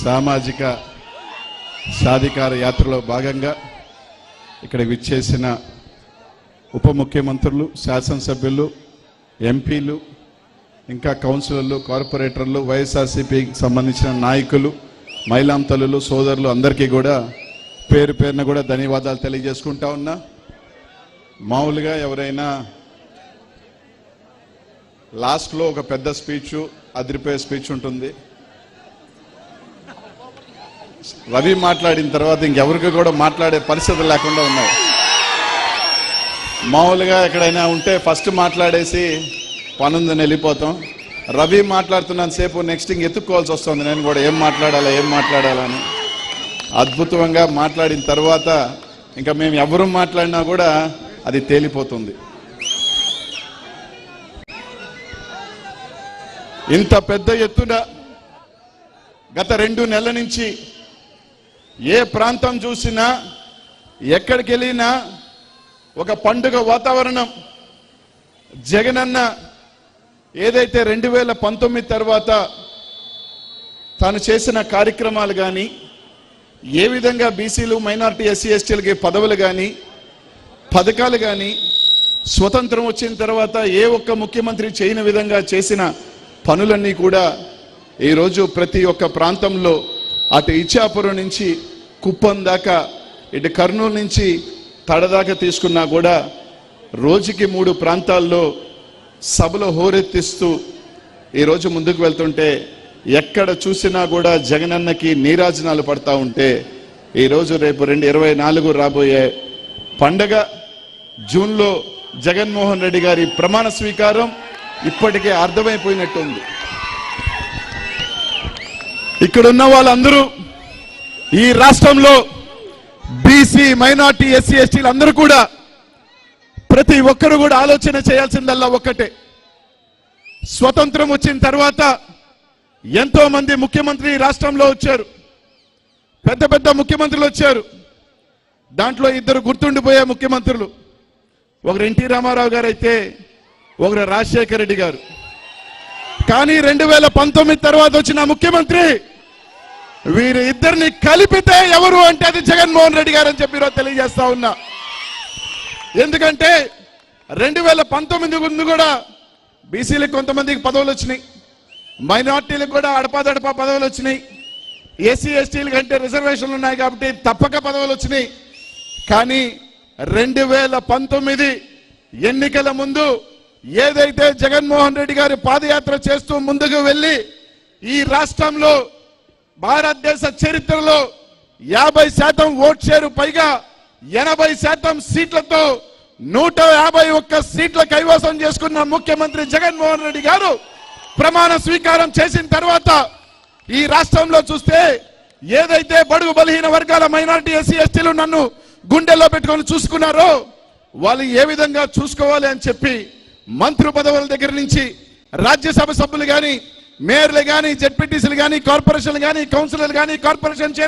సామాజిక సాధికార యాత్రలో భాగంగా ఇక్కడ విచ్చేసిన ఉప ముఖ్యమంత్రులు, శాసనసభ్యులు, ఎంపీలు, ఇంకా కౌన్సిలర్లు, కార్పొరేటర్లు, వైఎస్ఆర్సీపీకి సంబంధించిన నాయకులు, మహిళాం తల్లులు, సోదరులు అందరికీ కూడా పేరు పేరున కూడా ధన్యవాదాలు తెలియజేసుకుంటా ఉన్నా. మామూలుగా ఎవరైనా లాస్ట్లో ఒక పెద్ద స్పీచ్, అదిరిపోయే స్పీచ్ ఉంటుంది. రవి మాట్లాడిన తర్వాత ఇంకెవరికి కూడా మాట్లాడే పరిస్థితులు లేకుండా ఉన్నాయి. మామూలుగా ఎక్కడైనా ఉంటే ఫస్ట్ మాట్లాడేసి పనుందని వెళ్ళిపోతాం. రవి మాట్లాడుతున్నంత సేపు నెక్స్ట్ ఇంక ఎత్తుక్కోవాల్సి వస్తుంది. నేను కూడా ఏం మాట్లాడాలని అద్భుతంగా మాట్లాడిన తర్వాత ఇంకా మేము ఎవరు మాట్లాడినా కూడా అది తేలిపోతుంది. ఇంత పెద్ద ఎత్తున గత 2 నెలల నుంచి ఏ ప్రాంతం చూసినా, ఎక్కడికి వెళ్ళినా ఒక పండుగ వాతావరణం. జగనన్న ఏదైతే 2019 తర్వాత తాను చేసిన కార్యక్రమాలు కానీ, ఏ విధంగా బీసీలు, మైనారిటీ, ఎస్సీ ఎస్టీలకి పదవులు కానీ, పథకాలు కానీ, స్వతంత్రం వచ్చిన తర్వాత ఏ ఒక్క ముఖ్యమంత్రి చేయని విధంగా చేసిన పనులన్నీ కూడా ఈరోజు ప్రతి ఒక్క ప్రాంతంలో, అటు ఇచ్చాపురం నుంచి కుప్పం దాకా, ఇటు కర్నూలు నుంచి తడదాకా తీసుకున్నా కూడా రోజుకి 3 ప్రాంతాల్లో సభలో హోరెత్తిస్తూ ఈరోజు ముందుకు వెళ్తుంటే, ఎక్కడ చూసినా కూడా జగనన్నకి నీరాజనాలు పడతా ఉంటే, ఈరోజు రేపు 2024 రాబోయే పండగ జూన్లో జగన్మోహన్ రెడ్డి గారి ప్రమాణ స్వీకారం ఇప్పటికే అర్థమైపోయినట్టుంది. ఇక్కడున్న వాళ్ళందరూ, ఈ రాష్ట్రంలో బీసీ, మైనార్టీ, ఎస్సీ ఎస్టీలు అందరూ కూడా, ప్రతి ఒక్కరు కూడా ఆలోచన చేయాల్సిందల్లా ఒక్కటే. స్వతంత్రం వచ్చిన తర్వాత ఎంతో మంది ముఖ్యమంత్రి రాష్ట్రంలో వచ్చారు, పెద్ద పెద్ద ముఖ్యమంత్రులు వచ్చారు. దాంట్లో 2 గుర్తుండిపోయే ముఖ్యమంత్రులు, ఒకరు ఎన్టీ రామారావు గారు అయితే ఒకరు రాజశేఖర రెడ్డి గారు. కానీ 2019 తర్వాత వచ్చిన ముఖ్యమంత్రి వీరి ఇద్దరిని కలిపితే ఎవరు అంటే అది జగన్మోహన్ రెడ్డి గారు అని చెప్పి తెలియజేస్తా ఉన్నా. ఎందుకంటే 2019 ముందు కూడా బీసీలకు కొంతమందికి పదవులు వచ్చినాయి, మైనార్టీలకు కూడా అడపాదడపా పదవులు వచ్చినాయి, ఎస్సీ ఎస్టీలకు అంటే రిజర్వేషన్లు ఉన్నాయి కాబట్టి తప్పక పదవులు వచ్చినాయి. కానీ 2019 ఎన్నికల ముందు ఏదైతే జగన్మోహన్ రెడ్డి గారి పాదయాత్ర చేస్తూ ముందుకు వెళ్ళి ఈ రాష్ట్రంలో భారతదేశ చరిత్రలో 50% ఓట్ షేరు పైగా 80% సీట్లతో 151 సీట్ల కైవసం చేసుకున్న ముఖ్యమంత్రి జగన్మోహన్ రెడ్డి గారు ప్రమాణ స్వీకారం చేసిన తర్వాత ఈ రాష్ట్రంలో చూస్తే ఏదైతే బడుగు బలహీన వర్గాల మైనారిటీ, ఎస్సీ ఎస్టీలు నన్ను గుండెల్లో పెట్టుకొని చూసుకున్నారో వాళ్ళు ఏ విధంగా చూసుకోవాలి అని చెప్పి మంత్రి పదవుల దగ్గర నుంచి రాజ్యసభ సభ్యులు కానీ, మేయర్లు కానీ, జెడ్పీటీసీలు కానీ, కార్పొరేషన్లు కానీ, కౌన్సిలర్లు కానీ, కార్పొరేషన్ చైర్మన్